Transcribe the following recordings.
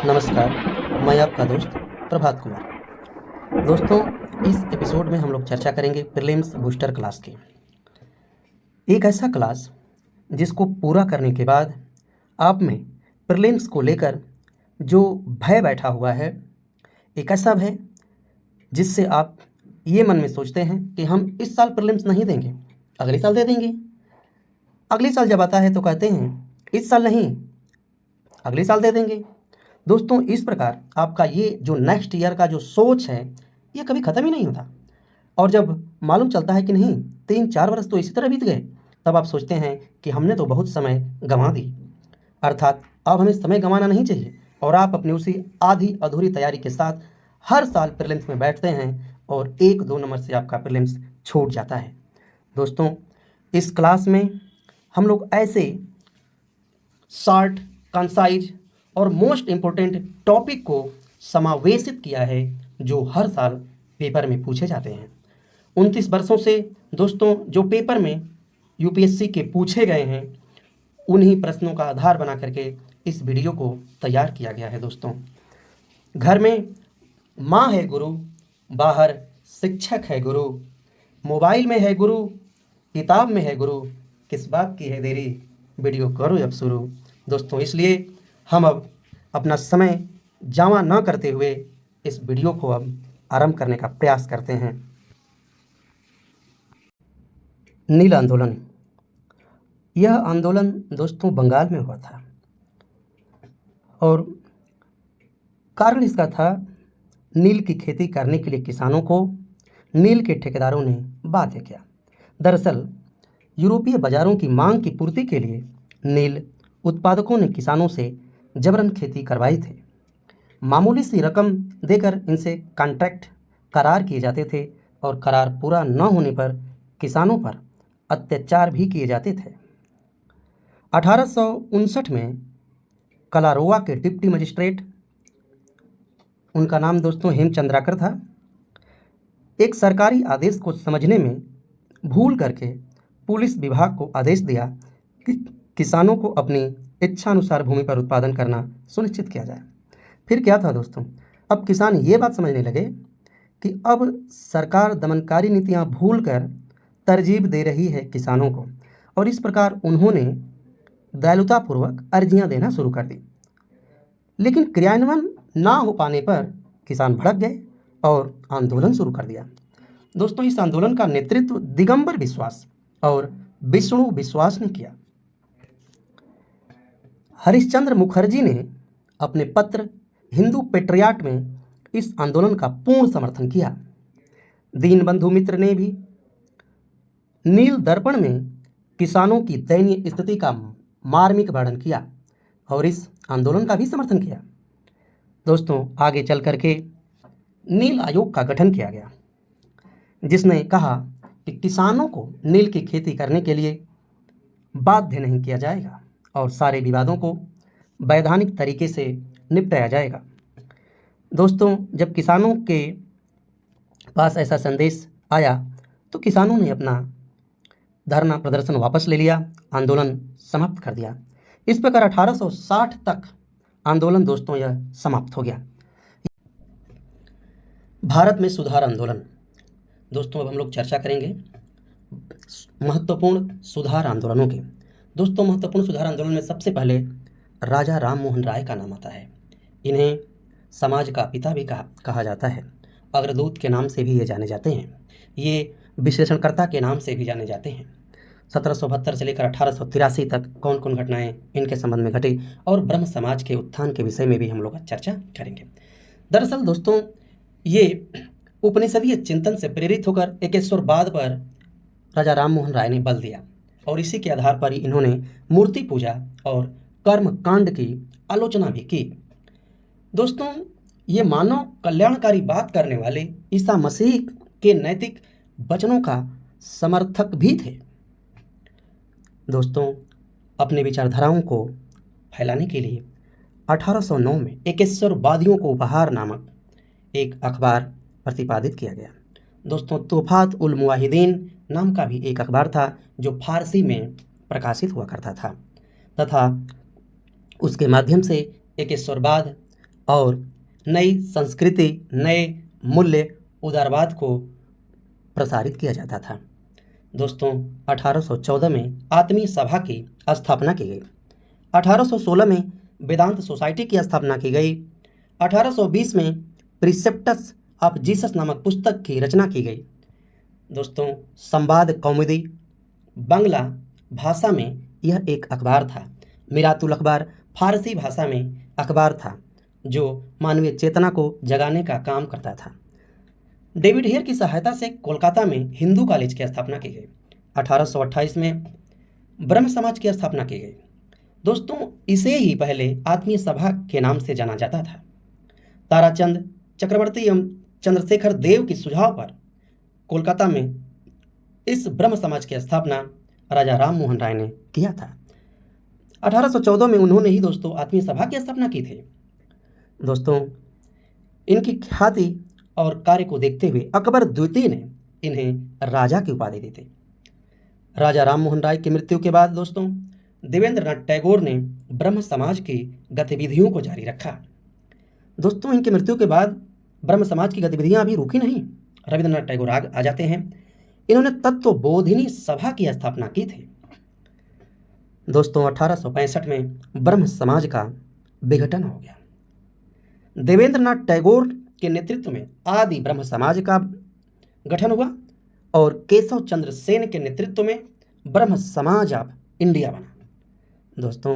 नमस्कार, मैं आपका दोस्त प्रभात कुमार। दोस्तों, इस एपिसोड में हम लोग चर्चा करेंगे प्रीलिम्स बूस्टर क्लास की। एक ऐसा क्लास जिसको पूरा करने के बाद आप में प्रीलिम्स को लेकर जो भय बैठा हुआ है, एक ऐसा भय जिससे आप ये मन में सोचते हैं कि हम इस साल प्रीलिम्स नहीं देंगे, अगले साल दे देंगे। अगले साल जब आता है तो कहते हैं इस साल नहीं, अगले साल दे देंगे। दोस्तों, इस प्रकार आपका ये जो नेक्स्ट ईयर का जो सोच है, ये कभी ख़त्म ही नहीं होता। और जब मालूम चलता है कि नहीं, 3-4 वर्ष तो इसी तरह बीत गए, तब आप सोचते हैं कि हमने तो बहुत समय गंवा दी। अर्थात अब हमें समय गंवाना नहीं चाहिए और आप अपनी उसी आधी अधूरी तैयारी के साथ हर साल प्रीलिम्स में बैठते हैं और 1-2 नंबर से आपका प्रीलिम्स छूट जाता है। दोस्तों, इस क्लास में हम लोग ऐसे शॉर्ट, कंसाइज और मोस्ट इम्पोर्टेंट टॉपिक को समावेशित किया है जो हर साल पेपर में पूछे जाते हैं। 29 वर्षों से दोस्तों जो पेपर में यूपीएससी के पूछे गए हैं, उन्हीं प्रश्नों का आधार बना करके इस वीडियो को तैयार किया गया है। दोस्तों, घर में माँ है गुरु, बाहर शिक्षक है गुरु, मोबाइल में है गुरु, किताब में है गुरु, किस बात की है देरी, वीडियो करो अब शुरू। दोस्तों, इसलिए हम अब अपना समय जावा न करते हुए इस वीडियो को अब आरंभ करने का प्रयास करते हैं। नील आंदोलन। यह आंदोलन दोस्तों बंगाल में हुआ था और कारण इसका था, नील की खेती करने के लिए किसानों को नील के ठेकेदारों ने बाध्य किया। दरअसल यूरोपीय बाजारों की मांग की पूर्ति के लिए नील उत्पादकों ने किसानों से जबरन खेती करवाई थी। मामूली सी रकम देकर इनसे कॉन्ट्रैक्ट करार किए जाते थे और करार पूरा न होने पर किसानों पर अत्याचार भी किए जाते थे। 1859 में कलारोवा के डिप्टी मजिस्ट्रेट, उनका नाम दोस्तों हेमचंद्राकर था, एक सरकारी आदेश को समझने में भूल करके पुलिस विभाग को आदेश दिया कि किसानों को अपनी इच्छानुसार भूमि पर उत्पादन करना सुनिश्चित किया जाए। फिर क्या था दोस्तों, अब किसान ये बात समझने लगे कि अब सरकार दमनकारी नीतियां भूलकर तरजीब दे रही है किसानों को, और इस प्रकार उन्होंने दयालुतापूर्वक अर्जियां देना शुरू कर दी। लेकिन क्रियान्वयन ना हो पाने पर किसान भड़क गए और आंदोलन शुरू कर दिया। दोस्तों, इस आंदोलन का नेतृत्व दिगंबर विश्वास और विष्णु विश्वास ने किया। हरिश्चंद्र मुखर्जी ने अपने पत्र हिंदू पेट्रियाट में इस आंदोलन का पूर्ण समर्थन किया। दीनबंधु मित्र ने भी नील दर्पण में किसानों की दयनीय स्थिति का मार्मिक वर्णन किया और इस आंदोलन का भी समर्थन किया। दोस्तों, आगे चल करके नील आयोग का गठन किया गया, जिसने कहा कि किसानों को नील की खेती करने के लिए बाध्य नहीं किया जाएगा और सारे विवादों को वैधानिक तरीके से निपटाया जाएगा। दोस्तों, जब किसानों के पास ऐसा संदेश आया तो किसानों ने अपना धरना प्रदर्शन वापस ले लिया, आंदोलन समाप्त कर दिया। इस प्रकार 1860 तक आंदोलन दोस्तों यह समाप्त हो गया। भारत में सुधार आंदोलन। दोस्तों, अब हम लोग चर्चा करेंगे महत्वपूर्ण सुधार आंदोलनों के। दोस्तों, महत्वपूर्ण सुधार आंदोलन में सबसे पहले राजा राम मोहन राय का नाम आता है। इन्हें समाज का पिता भी कहा जाता है। अग्रदूत के नाम से भी ये जाने जाते हैं। ये विश्लेषणकर्ता के नाम से भी जाने जाते हैं। 1772 से लेकर 1883 तक कौन कौन घटनाएं इनके संबंध में घटी और ब्रह्म समाज के उत्थान के विषय में भी हम लोग चर्चा करेंगे। दरअसल दोस्तों, ये उपनिषदीय चिंतन से प्रेरित होकर एकेश्वरवाद पर राजा राम मोहन राय ने बल दिया और इसी के आधार पर ही इन्होंने मूर्ति पूजा और कर्म कांड की आलोचना भी की। दोस्तों, ये मानव कल्याणकारी बात करने वाले ईसा मसीह के नैतिक वचनों का समर्थक भी थे। दोस्तों, अपने विचारधाराओं को फैलाने के लिए 1809 में एकेश्वरवादियों को उपहार नामक एक अखबार प्रतिपादित किया गया। दोस्तों, तोफात उल मुवाहिदीन नाम का भी एक अखबार था जो फारसी में प्रकाशित हुआ करता था तथा उसके माध्यम से एकेश्वरवाद और नई संस्कृति, नए मूल्य, उदारवाद को प्रसारित किया जाता था। दोस्तों 1814 में आत्मीय सभा की स्थापना की गई। 1816 में वेदांत सोसाइटी की स्थापना की गई। 1820 में प्रिसेप्टस ऑफ जीसस नामक पुस्तक की रचना की गई। दोस्तों संवाद कौमुदी बांग्ला भाषा में यह एक अखबार था। मिरातुल अखबार फारसी भाषा में अखबार था जो मानवीय चेतना को जगाने का काम करता था। डेविड हेयर की सहायता से कोलकाता में हिंदू कॉलेज की स्थापना की गई। 1828 में ब्रह्म समाज की स्थापना की गई। दोस्तों इसे ही पहले आत्मीय सभा के नाम से जाना जाता था। ताराचंद चक्रवर्ती एवं चंद्रशेखर देव के सुझाव पर कोलकाता में इस ब्रह्म समाज की स्थापना राजा राम मोहन राय ने किया था। 1814 में उन्होंने ही दोस्तों आत्मीय सभा की स्थापना की थी। दोस्तों इनकी ख्याति और कार्य को देखते हुए अकबर द्वितीय ने इन्हें राजा की उपाधि दी थी। राजा राम मोहन राय की मृत्यु के बाद दोस्तों देवेंद्रनाथ टैगोर ने ब्रह्म समाज की गतिविधियों को जारी रखा। दोस्तों इनकी मृत्यु के बाद ब्रह्म समाज की गतिविधियां अभी रुकी नहीं। रविंद्रनाथ टैगोर आ जाते हैं। इन्होंने तत्वबोधिनी सभा की स्थापना की थी। दोस्तों 1865 में ब्रह्म समाज का विघटन हो गया। देवेंद्रनाथ टैगोर के नेतृत्व में आदि ब्रह्म समाज का गठन हुआ और केशव चंद्र सेन के नेतृत्व में ब्रह्म समाज ऑफ इंडिया बना। दोस्तों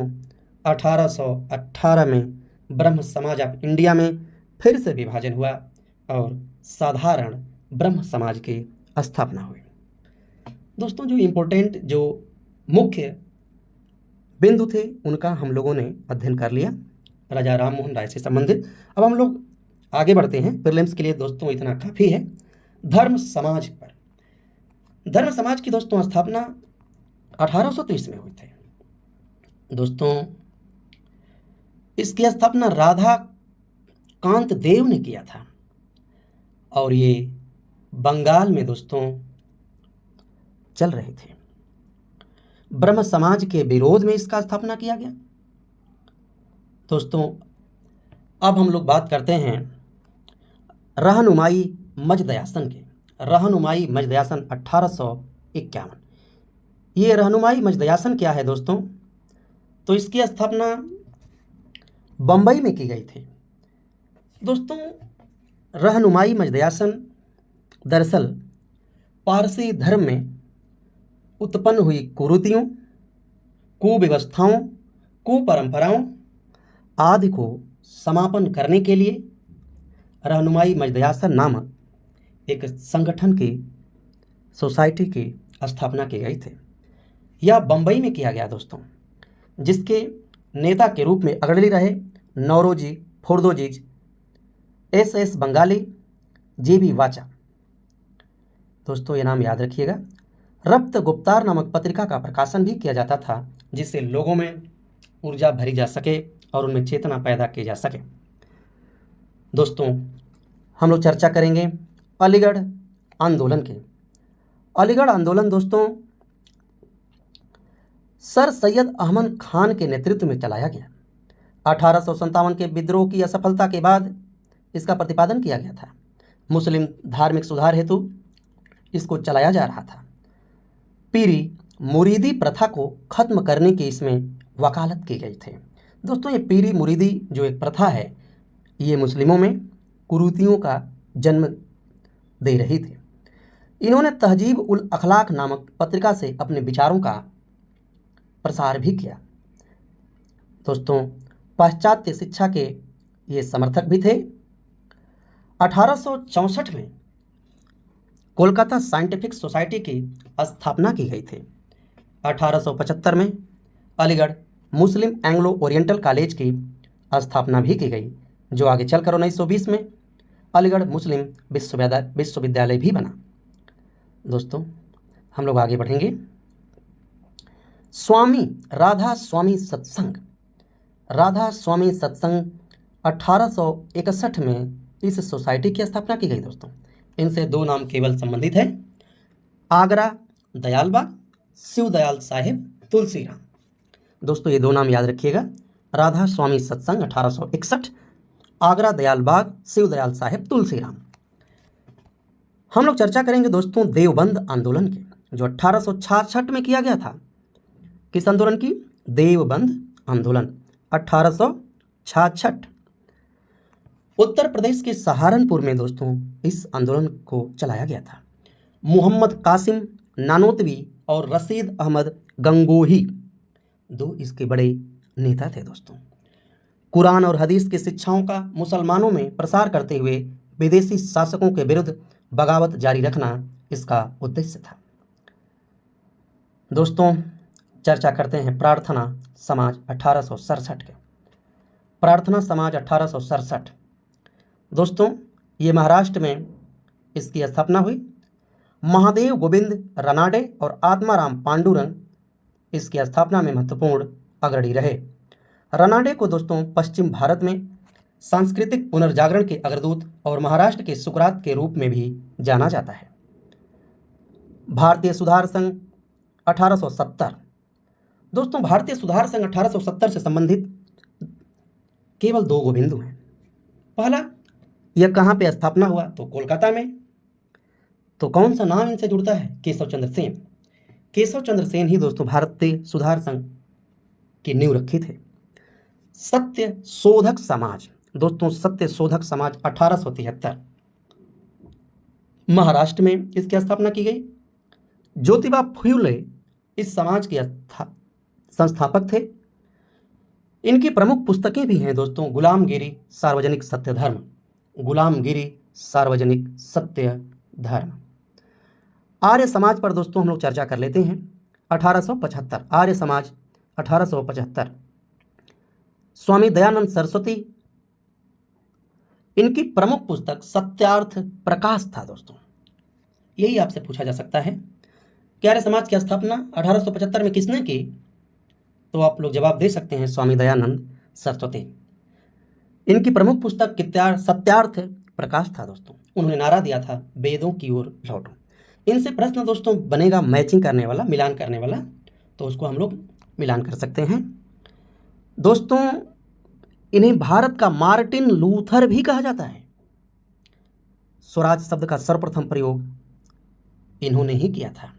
1818 में ब्रह्म समाज ऑफ इंडिया में फिर से विभाजन हुआ और साधारण ब्रह्म समाज की स्थापना हुई। दोस्तों जो इम्पोर्टेंट जो मुख्य बिंदु थे उनका हम लोगों ने अध्ययन कर लिया राजा राम मोहन राय से संबंधित। अब हम लोग आगे बढ़ते हैं। प्रीलिम्स के लिए दोस्तों इतना काफ़ी है। धर्म समाज पर, धर्म समाज की दोस्तों स्थापना 1830 में हुई थी। दोस्तों इसकी स्थापना राधा कांत देव ने किया था और ये बंगाल में दोस्तों चल रहे थे। ब्रह्म समाज के विरोध में इसका स्थापना किया गया। दोस्तों अब हम लोग बात करते हैं रहनुमाई मजदयासन के। रहनुमाई मजदयासन 1851। ये रहनुमाई मजदयासन क्या है दोस्तों? तो इसकी स्थापना बम्बई में की गई थी। दोस्तों रहनुमाई मजदयासन दरअसल पारसी धर्म में उत्पन्न हुई कुरीतियों, कुव्यवस्थाओं, कुपरंपराओं आदि को समापन करने के लिए रहनुमाई मजदयासन नामक एक संगठन की सोसाइटी की स्थापना की गई थी। यह बम्बई में किया गया दोस्तों, जिसके नेता के रूप में अग्रणी रहे नौरोजी फुर्दोजी, एस बंगाली, JB वाचा। दोस्तों ये नाम याद रखिएगा। रक्त गुप्तार नामक पत्रिका का प्रकाशन भी किया जाता था जिससे लोगों में ऊर्जा भरी जा सके और उनमें चेतना पैदा की जा सके। दोस्तों हम लोग चर्चा करेंगे अलीगढ़ आंदोलन के। अलीगढ़ आंदोलन दोस्तों सर सैयद अहमद खान के नेतृत्व में चलाया गया। 1857 के विद्रोह की असफलता के बाद इसका प्रतिपादन किया गया था। मुस्लिम धार्मिक सुधार हेतु इसको चलाया जा रहा था। पीरी मुरीदी प्रथा को खत्म करने की इसमें वकालत की गई थी। दोस्तों ये पीरी मुरीदी जो एक प्रथा है ये मुस्लिमों में कुरीतियों का जन्म दे रही थी। इन्होंने तहजीब उल अखलाक नामक पत्रिका से अपने विचारों का प्रसार भी किया। दोस्तों पाश्चात्य शिक्षा के ये समर्थक भी थे। 1864 में कोलकाता साइंटिफिक सोसाइटी की स्थापना की गई थी। 1875 में अलीगढ़ मुस्लिम एंग्लो ओरिएंटल कॉलेज की स्थापना भी की गई, जो आगे चलकर 1920 में अलीगढ़ मुस्लिम विश्वविद्यालय भी बना। दोस्तों हम लोग आगे बढ़ेंगे। स्वामी राधा स्वामी सत्संग। राधा स्वामी सत्संग 1861 में इस सोसाइटी की स्थापना की गई। दोस्तों इनसे दो नाम केवल संबंधित हैं, आगरा दयालबाग, शिव दयाल साहेब तुलसीराम। दोस्तों ये दो नाम याद रखिएगा। राधा स्वामी सत्संग 1861, आगरा दयाल बाग, शिव दयाल साहेब, तुलसीराम। हम लोग चर्चा करेंगे दोस्तों देवबंद आंदोलन की, जो 1866 में किया गया था। किस आंदोलन की? देवबंद आंदोलन 1866। उत्तर प्रदेश के सहारनपुर में दोस्तों इस आंदोलन को चलाया गया था। मोहम्मद कासिम नानोतवी और रशीद अहमद गंगोही दो इसके बड़े नेता थे दोस्तों। कुरान और हदीस की शिक्षाओं का मुसलमानों में प्रसार करते हुए विदेशी शासकों के विरुद्ध बगावत जारी रखना इसका उद्देश्य था। दोस्तों चर्चा करते हैं प्रार्थना समाज 1867 के। प्रार्थना समाज 1867 दोस्तों ये महाराष्ट्र में इसकी स्थापना हुई। महादेव गोविंद रानाडे और आत्माराम पांडुरंग इसकी स्थापना में महत्वपूर्ण अग्रणी रहे। रानाडे को दोस्तों पश्चिम भारत में सांस्कृतिक पुनर्जागरण के अग्रदूत और महाराष्ट्र के सुकरात के रूप में भी जाना जाता है। भारतीय सुधार संघ 1870 दोस्तों भारतीय सुधार संघ 1870 से संबंधित केवल दो बिंदु हैं। पहला, यह कहाँ पे स्थापना हुआ? तो कोलकाता में। तो कौन सा नाम इनसे जुड़ता है? केशव चंद्र सेन। केशव चंद्र सेन ही दोस्तों भारतीय सुधार संघ की नींव रखी थे। सत्य शोधक समाज दोस्तों सत्य शोधक समाज 1873 महाराष्ट्र में इसकी स्थापना की गई। ज्योतिबा फुले इस समाज के संस्थापक थे। इनकी प्रमुख पुस्तकें भी हैं दोस्तों गुलामगिरी सार्वजनिक सत्य धर्म, गुलामगिरी सार्वजनिक सत्य धर्म। आर्य समाज पर दोस्तों हम लोग चर्चा कर लेते हैं। 1875 आर्य समाज 1875 स्वामी दयानंद सरस्वती इनकी प्रमुख पुस्तक सत्यार्थ प्रकाश था दोस्तों। यही आपसे पूछा जा सकता है कि आर्य समाज की स्थापना 1875 में किसने की? तो आप लोग जवाब दे सकते हैं स्वामी दयानंद सरस्वती। इनकी प्रमुख पुस्तक सत्यार्थ प्रकाश था दोस्तों। उन्होंने नारा दिया था वेदों की ओर लौटो। इनसे प्रश्न दोस्तों बनेगा मैचिंग करने वाला, मिलान करने वाला, तो उसको हम लोग मिलान कर सकते हैं। दोस्तों इन्हें भारत का मार्टिन लूथर भी कहा जाता है। स्वराज शब्द का सर्वप्रथम प्रयोग इन्होंने ही किया था।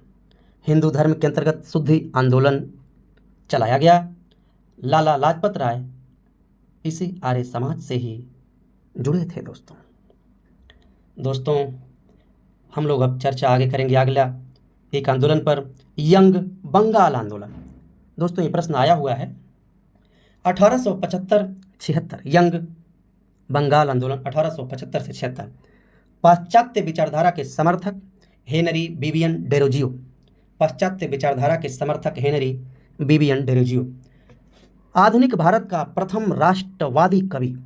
हिंदू धर्म के अंतर्गत शुद्धि आंदोलन चलाया गया। लाला लाजपत राय इसी आर्य समाज से ही जुड़े थे दोस्तों हम लोग अब चर्चा आगे करेंगे अगला एक आंदोलन पर, यंग बंगाल आंदोलन। दोस्तों ये प्रश्न आया हुआ है 1875-76 यंग बंगाल आंदोलन 1875 से 76। पाश्चात्य विचारधारा के समर्थक हेनरी बिबियन डेरोजियो, पाश्चात्य विचारधारा के समर्थक हेनरी बिबियन डेरोजियो। आधुनिक भारत का प्रथम राष्ट्रवादी कवि,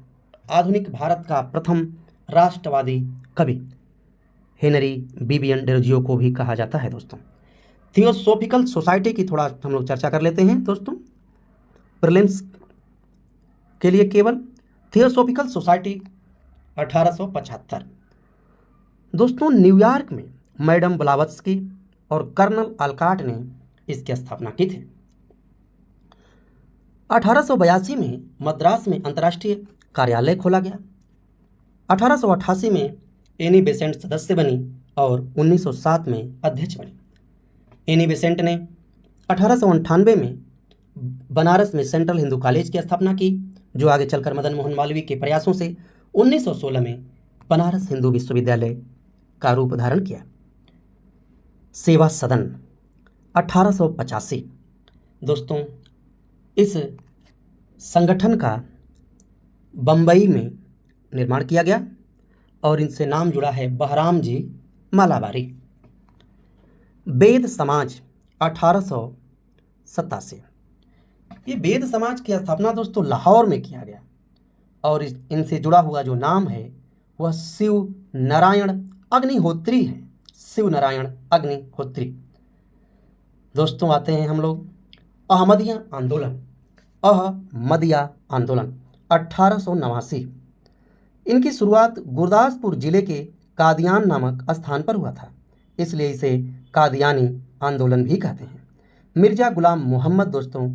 आधुनिक भारत का प्रथम राष्ट्रवादी कवि हेनरी बिबियन डेरोजियो को भी कहा जाता है दोस्तों। थियोसॉफिकल सोसाइटी की थोड़ा हम लोग चर्चा कर लेते हैं दोस्तों, प्रीलिम्स के लिए केवल। थियोसॉफिकल सोसाइटी 1875 दोस्तों न्यूयॉर्क में मैडम ब्लावत्स्की और कर्नल अल्काट ने इसकी स्थापना की थी। 1882 में मद्रास में अंतर्राष्ट्रीय कार्यालय खोला गया। 1888 में एनी बेसेंट सदस्य बनी और 1907 में अध्यक्ष बनी। एनी बेसेंट ने 1898 में बनारस में सेंट्रल हिंदू कॉलेज की स्थापना की, जो आगे चलकर मदन मोहन मालवीय के प्रयासों से 1916 में बनारस हिंदू विश्वविद्यालय का रूप धारण किया। सेवा सदन 1885 दोस्तों इस संगठन का बम्बई में निर्माण किया गया और इनसे नाम जुड़ा है बहराम जी मालाबारी। वेद समाज 1887 ये वेद समाज की स्थापना दोस्तों लाहौर में किया गया और इनसे जुड़ा हुआ जो नाम है वह शिव नारायण अग्निहोत्री है। शिव नारायण अग्निहोत्री। दोस्तों आते हैं हम लोग अहमदिया आंदोलन। अहमदिया आंदोलन 1889 इनकी शुरुआत गुरदासपुर जिले के कादियान नामक स्थान पर हुआ था, इसलिए इसे कादियानी आंदोलन भी कहते हैं। मिर्जा गुलाम मोहम्मद दोस्तों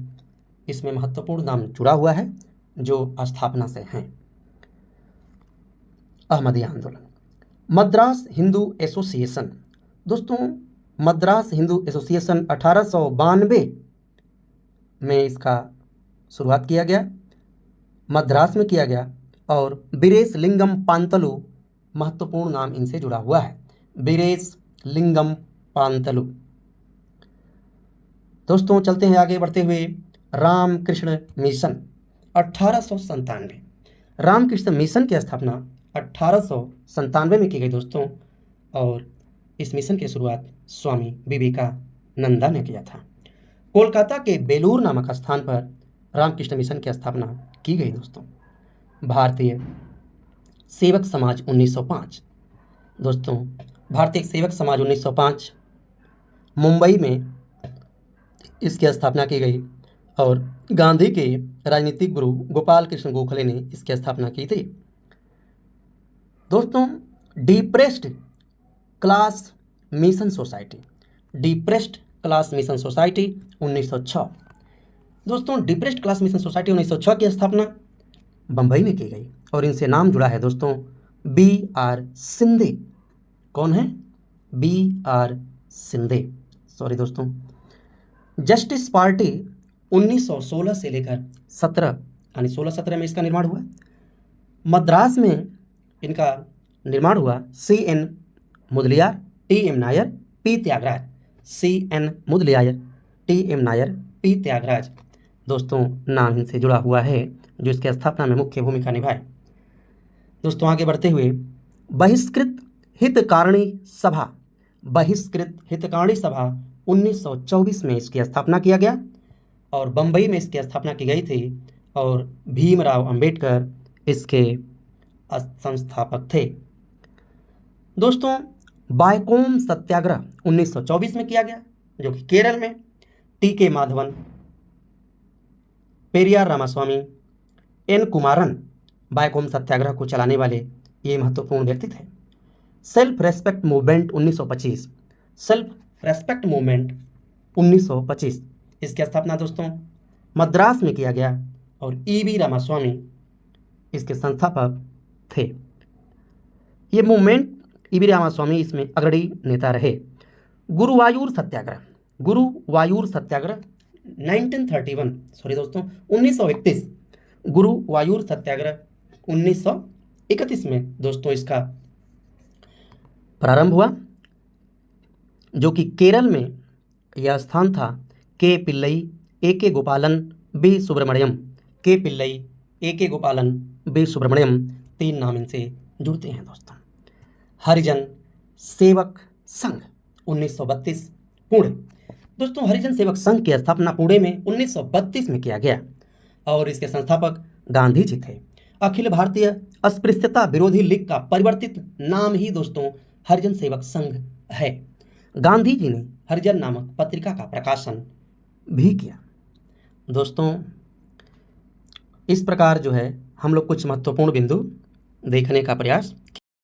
इसमें महत्वपूर्ण नाम जुड़ा हुआ है जो स्थापना से हैं। अहमदिया आंदोलन। मद्रास हिंदू एसोसिएशन, दोस्तों मद्रास हिंदू एसोसिएशन 1892 में इसका शुरुआत किया गया, मद्रास में किया गया। और बीरेश लिंगम पांतलु, महत्वपूर्ण नाम इनसे जुड़ा हुआ है, बीरेश लिंगम पांतलु। दोस्तों चलते हैं आगे बढ़ते हुए। रामकृष्ण मिशन 1897, रामकृष्ण मिशन की स्थापना 1897 में की गई दोस्तों। और इस मिशन की शुरुआत स्वामी विवेकानंदा ने किया था। कोलकाता के बेलूर नामक स्थान पर रामकृष्ण मिशन की स्थापना की गई दोस्तों। भारतीय सेवक समाज 1905, दोस्तों भारतीय सेवक समाज 1905 मुंबई में इसकी स्थापना की गई। और गांधी के राजनीतिक गुरु गोपाल कृष्ण गोखले ने इसकी स्थापना की थी। दोस्तों depressed class mission society, depressed class mission society 1906, दोस्तों डिप्रेस्ड क्लास मिशन सोसाइटी 1906 की स्थापना बम्बई में की गई। और इनसे नाम जुड़ा है दोस्तों B.R. सिंधे। कौन है? B.R. सिंधे, सॉरी दोस्तों। जस्टिस पार्टी 1916 से लेकर 17 यानी 16-17 में इसका निर्माण हुआ। मद्रास में इनका निर्माण हुआ। C.N. Mudaliar, T.M. Nair, P. Tyagaraja, C.N. Mudaliar, T.M. Nair, P. Tyagaraja, दोस्तों नाम इनसे जुड़ा हुआ है जो इसकी स्थापना में मुख्य भूमिका निभाए। दोस्तों आगे बढ़ते हुए बहिष्कृत हितकारिणी सभा, बहिष्कृत हितकारिणी सभा 1924 में इसकी स्थापना किया गया। और बम्बई में इसकी स्थापना की गई थी। और भीमराव अंबेडकर इसके संस्थापक थे। दोस्तों बायकोम सत्याग्रह 1924 में किया गया जो कि केरल में। T.K. माधवन, पेरियार रामास्वामी, N. कुमारन बायकोम सत्याग्रह को चलाने वाले ये महत्वपूर्ण व्यक्ति थे। Self respect movement 1925, self respect movement 1925 इसकी स्थापना दोस्तों मद्रास में किया गया। और E.V. रामास्वामी इसके संस्थापक थे। ये मूवमेंट E.V. रामास्वामी इसमें अग्रणी नेता रहे। गुरुवायूर सत्याग्रह, गुरुवायूर सत्याग्रह 1931, सॉरी दोस्तों 1931, गुरुवायूर सत्याग्रह 1931 में दोस्तों इसका प्रारंभ हुआ जो कि केरल में यह स्थान था। के पिल्लई, A.K. गोपालन, B. सुब्रमण्यम, के पिल्लई, A.K. गोपालन, B. सुब्रमण्यम, तीन नाम इनसे जुड़ते हैं दोस्तों। हरिजन सेवक संघ 1932 पुणे, दोस्तों हरिजन सेवक संघ की स्थापना पुणे में 1932 में किया गया। और इसके संस्थापक गांधी जी थे। अखिल भारतीय अस्पृश्यता विरोधी लीग का परिवर्तित नाम ही दोस्तों हरिजन सेवक संघ है। गांधी जी ने हरिजन नामक पत्रिका का प्रकाशन भी किया। दोस्तों इस प्रकार जो है हम लोग कुछ महत्वपूर्ण बिंदु देखने का प्रयास